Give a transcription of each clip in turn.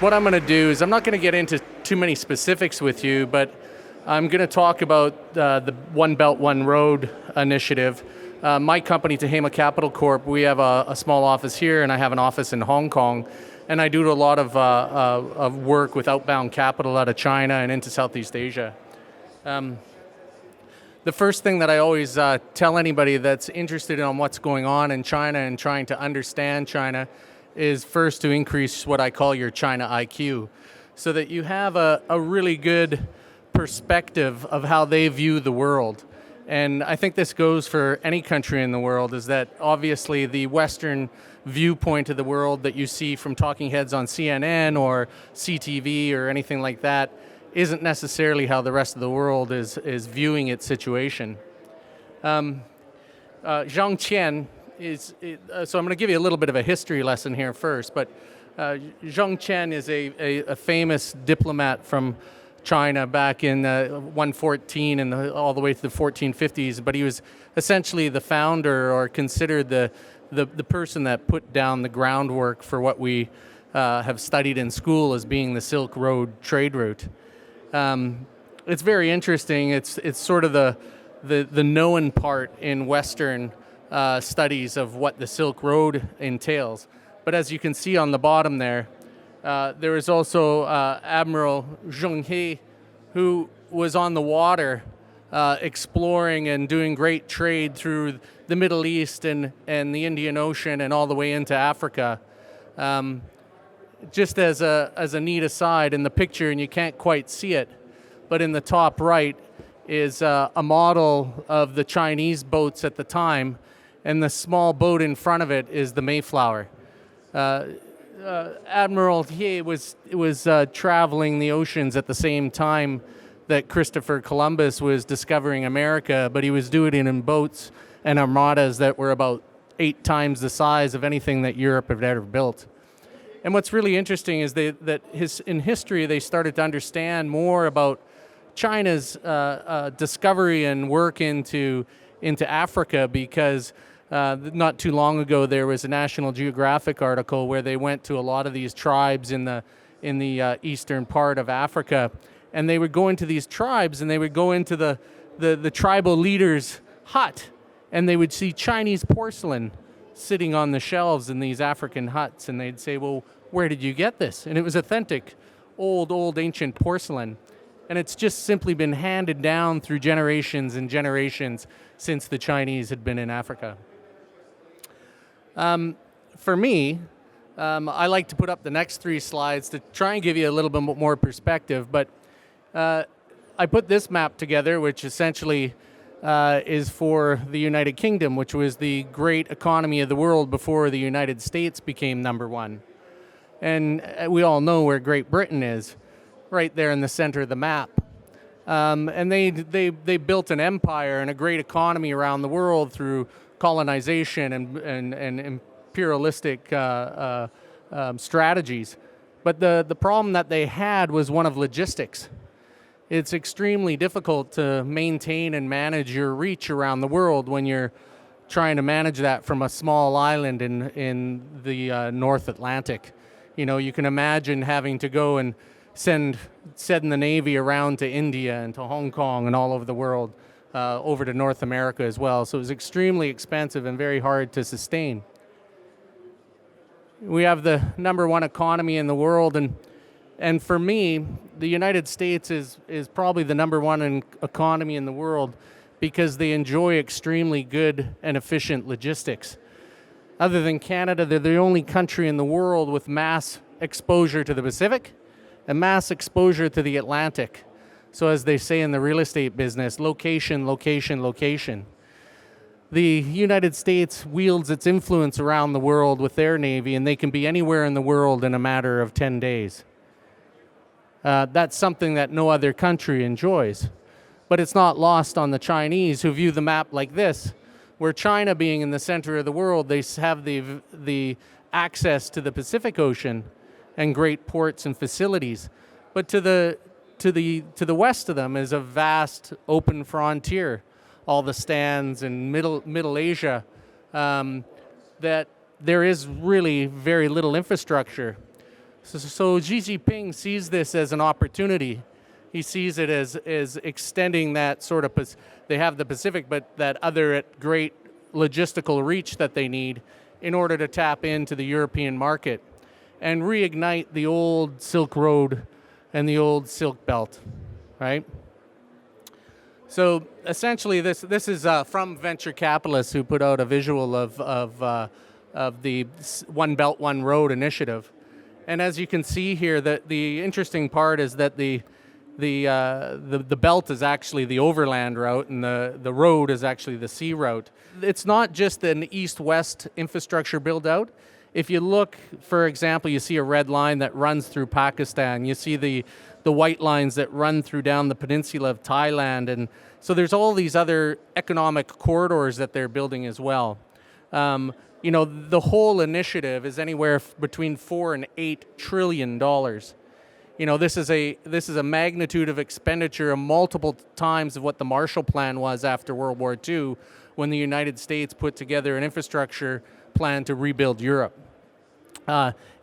what I'm going to do is I'm not going to get into too many specifics with you, but I'm going to talk about the One Belt, One Road initiative. My company, Tehama Capital Corp, we have a small office here, and I have an office in Hong Kong, and I do a lot of work with outbound capital out of China and into Southeast Asia. The first thing that I always tell anybody that's interested in what's going on in China and trying to understand China is first to increase what I call your China IQ, so that you have a really good perspective of how they view the world. And I think this goes for any country in the world, is that obviously the Western viewpoint of the world that you see from talking heads on CNN or CTV or anything like that isn't necessarily how the rest of the world is viewing its situation. Zhang Qian so I'm going to give you a little bit of a history lesson here first, but Zhang Qian is a famous diplomat from China back in 114 and all the way to the 1450s, but he was essentially the founder, or considered the person that put down the groundwork for what we have studied in school as being the Silk Road trade route. It's very interesting. It's sort of the known part in Western studies of what the Silk Road entails. But as you can see on the bottom there is also Admiral Zheng He, who was on the water exploring and doing great trade through the Middle East and the Indian Ocean and all the way into Africa. Just as a neat aside, in the picture, and you can't quite see it, but in the top right is a model of the Chinese boats at the time, and the small boat in front of it is the Mayflower. Admiral He was traveling the oceans at the same time that Christopher Columbus was discovering America, but he was doing it in boats and armadas that were about 8 times the size of anything that Europe had ever built. And what's really interesting is that in history they started to understand more about China's discovery and work into Africa, because not too long ago there was a National Geographic article where they went to a lot of these tribes in the eastern part of Africa, and they would go into these tribes and they would go into the tribal leader's hut, and they would see Chinese porcelain sitting on the shelves in these African huts, and they'd say, well, where did you get this? And it was authentic, old ancient porcelain. And it's just simply been handed down through generations and generations since the Chinese had been in Africa. For me, I like to put up the next 3 slides to try and give you a little bit more perspective, but I put this map together, which essentially is for the United Kingdom, which was the great economy of the world before the United States became number 1. And we all know where Great Britain is, right there in the center of the map. And they built an empire and a great economy around the world through colonization and imperialistic strategies. But the problem that they had was one of logistics. It's extremely difficult to maintain and manage your reach around the world when you're trying to manage that from a small island in the North Atlantic. You know, you can imagine having to go and send the Navy around to India and to Hong Kong and all over the world, over to North America as well. So it was extremely expensive and very hard to sustain. We have the number 1 economy in the world, and for me, the United States is probably the number 1 economy in the world because they enjoy extremely good and efficient logistics. Other than Canada, they're the only country in the world with mass exposure to the Pacific and mass exposure to the Atlantic. So as they say in the real estate business, location, location, location. The United States wields its influence around the world with their Navy, and they can be anywhere in the world in a matter of 10 days. That's something that no other country enjoys. But it's not lost on the Chinese, who view the map like this, where China being in the center of the world, they have the access to the Pacific Ocean and great ports and facilities. But to the west of them is a vast open frontier, all the stands in Middle Asia, that there is really very little infrastructure. So Xi Jinping sees this as an opportunity. He sees it as extending that sort of, they have the Pacific, but that other great logistical reach that they need in order to tap into the European market and reignite the old Silk Road and the old Silk Belt, right? So essentially, this is from venture capitalists who put out a visual of the One Belt, One Road initiative. And as you can see here, the interesting part is that the belt is actually the overland route, and the road is actually the sea route. It's not just an east-west infrastructure build-out. If you look, for example, you see a red line that runs through Pakistan. You see the white lines that run through down the peninsula of Thailand. And so there's all these other economic corridors that they're building as well. The whole initiative is anywhere between $4 and $8 trillion. This is a magnitude of expenditure of multiple times of what the Marshall Plan was after World War II, when the United States put together an infrastructure plan to rebuild Europe.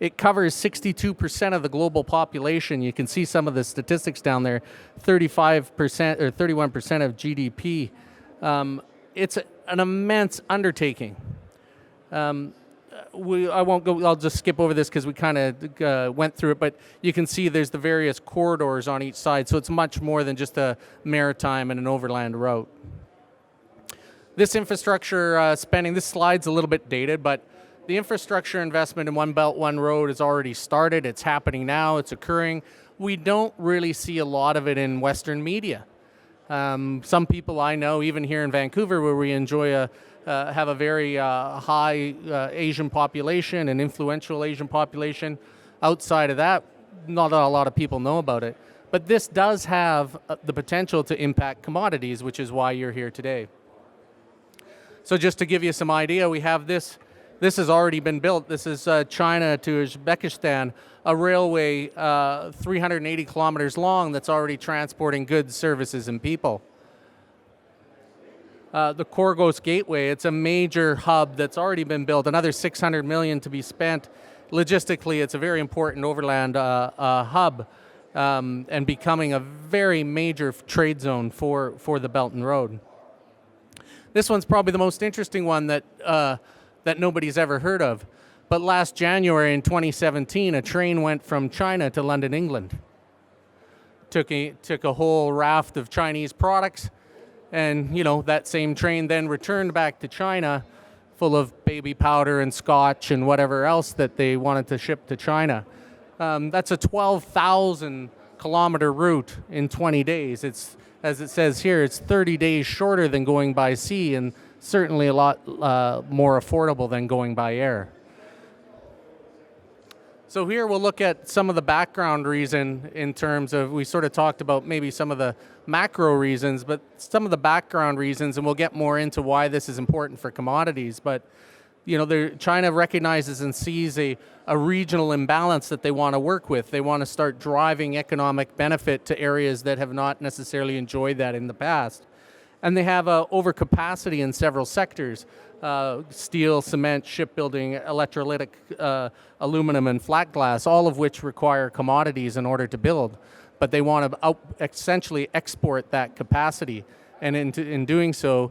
It covers 62% of the global population. You can see some of the statistics down there, 35% or 31% of GDP. It's an immense undertaking. I won't go, I'll just skip over this because we kind of went through it, but you can see there's the various corridors on each side, so it's much more than just a maritime and an overland route. This infrastructure spending, this slide's a little bit dated, but the infrastructure investment in One Belt, One Road has already started. It's happening now, it's occurring. We don't really see a lot of it in Western media. Some people I know, even here in Vancouver, where we enjoy have a very high Asian population and influential Asian population. Outside of that, not a lot of people know about it. But this does have the potential to impact commodities, which is why you're here today. So just to give you some idea, we have this. This has already been built. This is China to Uzbekistan, a railway 380 kilometers long that's already transporting goods, services, and people. The Korgos Gateway, it's a major hub that's already been built, another $600 million to be spent. Logistically, it's a very important overland hub and becoming a very major trade zone for the Belt and Road. This one's probably the most interesting one that nobody's ever heard of. But last January in 2017, a train went from China to London, England. Took a whole raft of Chinese products, and that same train then returned back to China full of baby powder and scotch and whatever else that they wanted to ship to China. That's a 12,000 kilometer route in 20 days. It's, as it says here, it's 30 days shorter than going by sea, and certainly a lot more affordable than going by air. So here we'll look at some of the background reason in terms of, we sort of talked about maybe some of the macro reasons, but some of the background reasons, and we'll get more into why this is important for commodities. But China recognizes and sees a regional imbalance that they want to work with. They want to start driving economic benefit to areas that have not necessarily enjoyed that in the past. And they have overcapacity in several sectors, steel, cement, shipbuilding, electrolytic, aluminum, and flat glass, all of which require commodities in order to build. But they want to essentially export that capacity. And in doing so,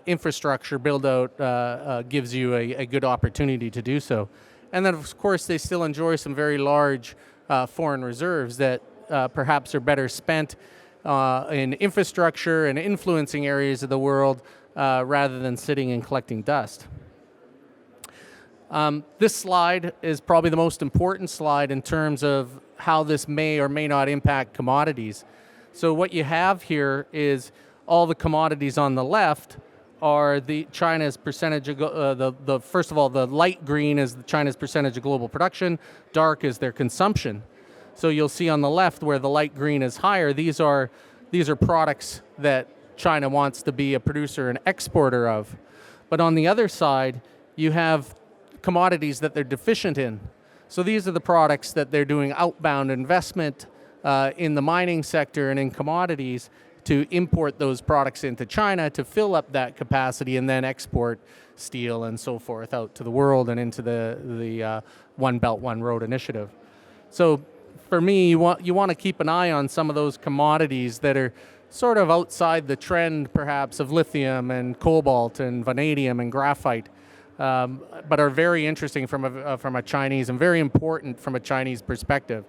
infrastructure build-out gives you a good opportunity to do so. And then, of course, they still enjoy some very large foreign reserves that perhaps are better spent in infrastructure and influencing areas of the world rather than sitting and collecting dust. This slide is probably the most important slide in terms of how this may or may not impact commodities. So what you have here is all the commodities on the left are China's percentage of first of all, the light green is China's percentage of global production, dark is their consumption. So you'll see on the left where the light green is higher, these are products that China wants to be a producer and exporter of. But on the other side, you have commodities that they're deficient in. So these are the products that they're doing outbound investment in the mining sector and in commodities to import those products into China to fill up that capacity and then export steel and so forth out to the world and into the One Belt, One Road initiative. So for me, you want to keep an eye on some of those commodities that are sort of outside the trend, perhaps, of lithium and cobalt and vanadium and graphite, but are very interesting from a Chinese and very important from a Chinese perspective.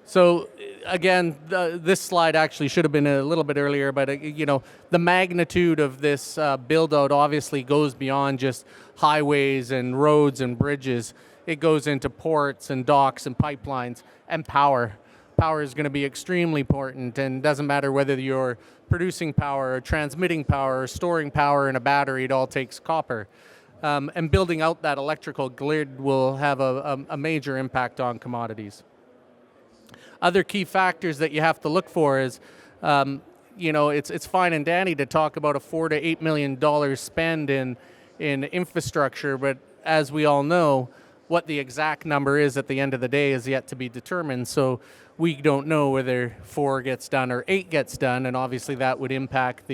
So again, this slide actually should have been a little bit earlier, but the magnitude of this build out obviously goes beyond just highways and roads and bridges. It goes into ports and docks and pipelines and power. Power is going to be extremely important, and doesn't matter whether you're producing power or transmitting power or storing power in a battery, it all takes copper. And building out that electrical grid will have a major impact on commodities. Other key factors that you have to look for is, it's fine and dandy to talk about a $4 to $8 million spend in infrastructure, but as we all know, what the exact number is at the end of the day is yet to be determined. So we don't know whether 4 gets done or 8 gets done, and obviously that would impact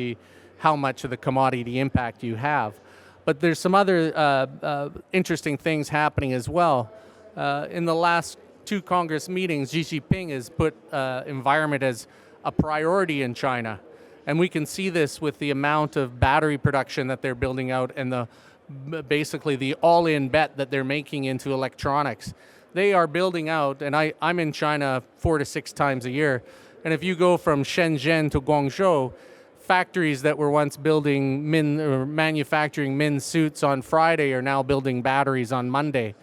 how much of the commodity impact you have. But there's some other interesting things happening as well. In the last 2 Congress meetings, Xi Jinping has put environment as a priority in China. And we can see this with the amount of battery production that they're building out and basically the all-in bet that they're making into electronics. They are building out, and I'm in China 4 to 6 times a year, and if you go from Shenzhen to Guangzhou, factories that were once building manufacturing men's suits on Friday are now building batteries on Monday.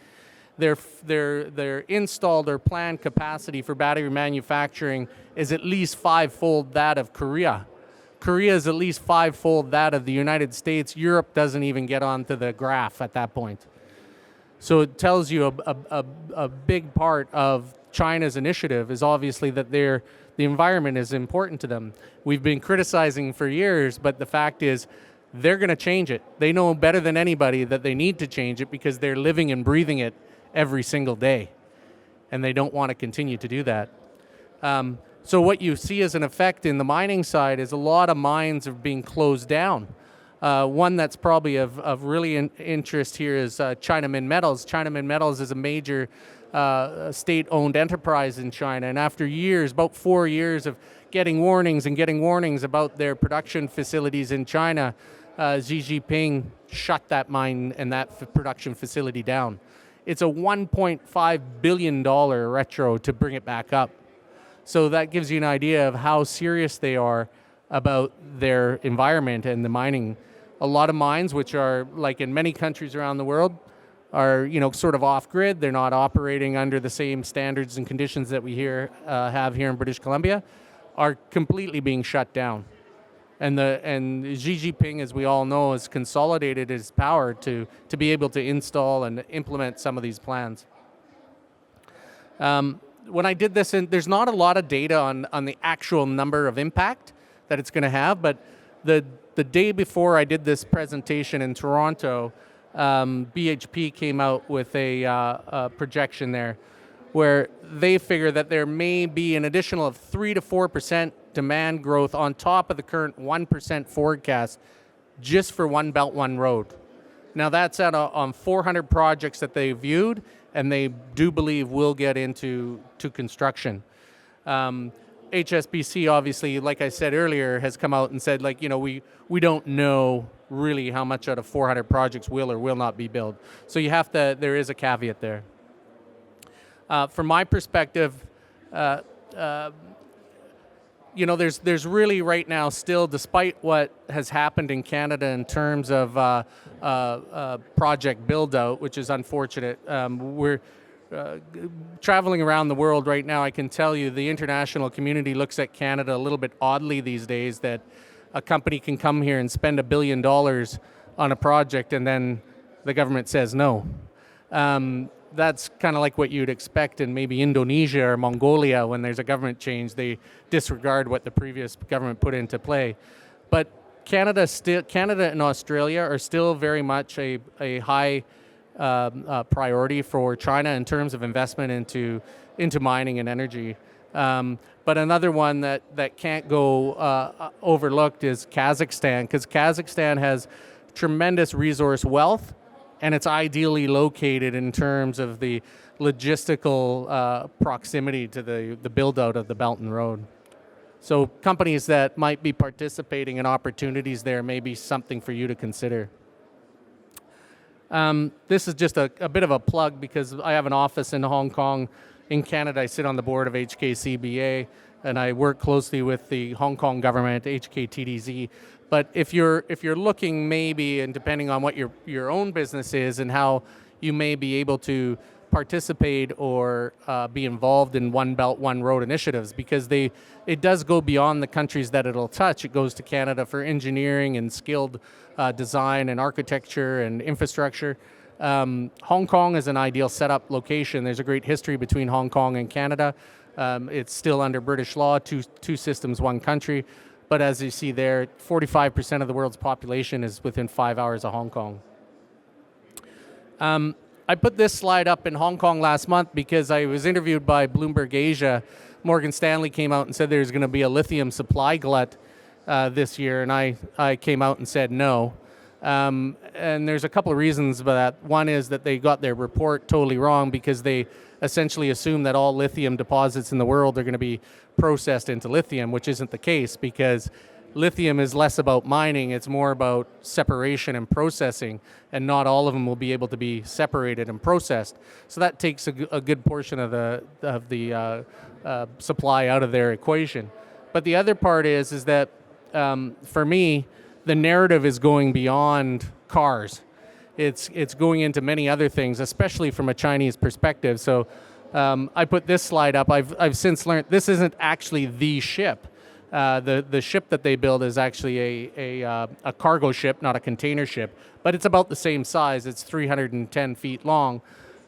Their installed or planned capacity for battery manufacturing is at least 5-fold that of Korea. Korea is at least 5-fold that of the United States. Europe doesn't even get onto the graph at that point. So it tells you a big part of China's initiative is obviously that the environment is important to them. We've been criticizing for years, but the fact is they're going to change it. They know better than anybody that they need to change it because they're living and breathing it every single day, and they don't want to continue to do that. So what you see as an effect in the mining side is a lot of mines are being closed down. One that's probably of really interest here is China Minmetals. China Minmetals is a major state-owned enterprise in China, and after years, about 4 years of getting warnings about their production facilities in China, Xi Jinping shut that mine and that production facility down. It's a $1.5 billion retro to bring it back up. So that gives you an idea of how serious they are about their environment and the mining. A lot of mines, which are like in many countries around the world, are sort of off-grid. They're not operating under the same standards and conditions that we have here in British Columbia, are completely being shut down. And Xi Jinping, as we all know, has consolidated his power to be able to install and implement some of these plans. When I did this, there's not a lot of data on the actual number of impact that it's going to have, but the day before I did this presentation in Toronto, BHP came out with a projection there where they figure that there may be an additional of 3 to 4% demand growth on top of the current 1% forecast just for One Belt, One Road. Now that's on 400 projects that they viewed, and they do believe will get into construction. HSBC, obviously, like I said earlier, has come out and said, we don't know really how much out of 400 projects will or will not be built. So there is a caveat there. From my perspective, there's really right now still, despite what has happened in Canada in terms of project build-out, which is unfortunate, we're traveling around the world right now. I can tell you the international community looks at Canada a little bit oddly these days, that a company can come here and spend $1 billion on a project and then the government says no. That's kind of like what you'd expect in maybe Indonesia or Mongolia. When there's a government change, they disregard what the previous government put into play. But Canada and Australia are still very much a high priority for China in terms of investment into mining and energy. But another one that can't go overlooked is Kazakhstan, because Kazakhstan has tremendous resource wealth, and it's ideally located in terms of the logistical proximity to the build-out of the Belt and Road. So companies that might be participating in opportunities there may be something for you to consider. This is just a bit of a plug because I have an office in Hong Kong. In Canada, I sit on the board of HKCBA, and I work closely with the Hong Kong government, HKTDZ. But if you're looking maybe, and depending on what your own business is and how you may be able to participate or be involved in One Belt, One Road initiatives, because it does go beyond the countries that it'll touch. It goes to Canada for engineering and skilled design and architecture and infrastructure. Hong Kong is an ideal setup location. There's a great history between Hong Kong and Canada. It's still under British law, two systems, one country. But as you see there, 45% of the world's population is within 5 hours of Hong Kong. I put this slide up in Hong Kong last month because I was interviewed by Bloomberg Asia. Morgan Stanley came out and said there's going to be a lithium supply glut this year, and I came out and said no. And there's a couple of reasons for that. One is that they got their report totally wrong because they essentially assume that all lithium deposits in the world are going to be processed into lithium, which isn't the case, because lithium is less about mining, it's more about separation and processing, and not all of them will be able to be separated and processed. So that takes a good portion of the supply out of their equation. But the other part is that for me, the narrative is going beyond cars. It's going into many other things, especially from a Chinese perspective. So I put this slide up. I've since learned this isn't actually the ship. The ship that they build is actually a cargo ship, not a container ship, but it's about the same size. It's 310 feet long.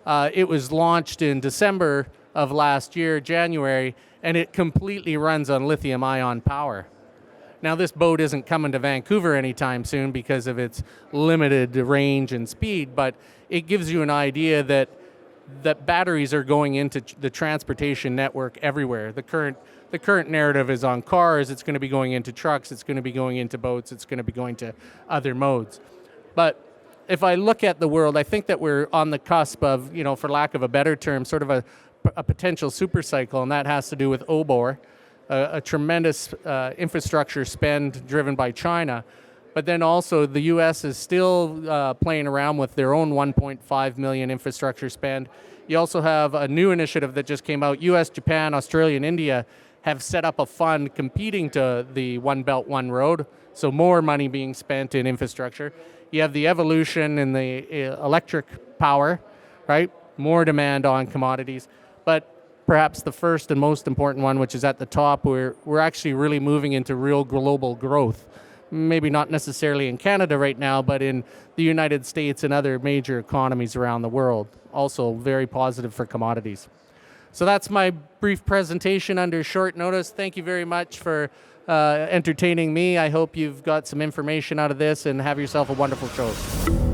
It was launched in December of last year, January, and it completely runs on lithium-ion power. Now, this boat isn't coming to Vancouver anytime soon because of its limited range and speed, but it gives you an idea that batteries are going into the transportation network everywhere. The current narrative is on cars. It's going to be going into trucks. It's going to be going into boats. It's going to be going to other modes. But if I look at the world, I think that we're on the cusp of, for lack of a better term, sort of a potential super cycle, and that has to do with OBOR, a tremendous infrastructure spend driven by China. But then also the U.S. is still playing around with their own 1.5 million infrastructure spend. You also have a new initiative that just came out. U.S., Japan, Australia, and India have set up a fund competing to the One Belt, One Road, so more money being spent in infrastructure. You have the evolution in the electric power, right? More demand on commodities. But perhaps the first and most important one, which is at the top, we're actually really moving into real global growth. Maybe not necessarily in Canada right now, but in the United States and other major economies around the world. Also very positive for commodities. So that's my brief presentation under short notice. Thank you very much for entertaining me. I hope you've got some information out of this, and have yourself a wonderful show.